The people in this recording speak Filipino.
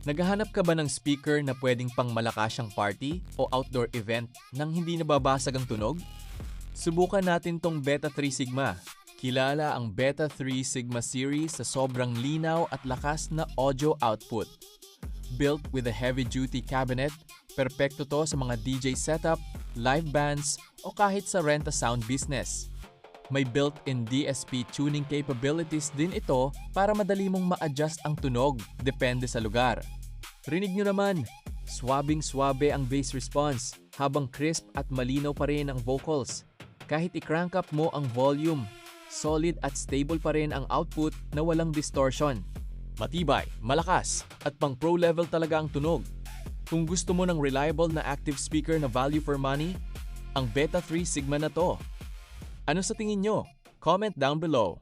Naghahanap ka ba ng speaker na pwedeng pang malakasyang party o outdoor event nang hindi nababasag ang tunog? Subukan natin tong Beta 3 Sigma. Kilala ang Beta 3 Sigma series sa sobrang linaw at lakas na audio output. Built with a heavy-duty cabinet, perpekto to sa mga DJ setup, live bands, o kahit sa rent-a-sound business. May built-in DSP tuning capabilities din ito para madali mong ma-adjust ang tunog depende sa lugar. Rinig nyo naman, swabing-swabe ang bass response habang crisp at malinaw pa rin ang vocals. Kahit i-crank up mo ang volume, solid at stable pa rin ang output na walang distortion. Matibay, malakas, at pang pro level talaga ang tunog. Kung gusto mo ng reliable na active speaker na value for money, ang Beta 3 Sigma na to. Ano sa tingin nyo? Comment down below.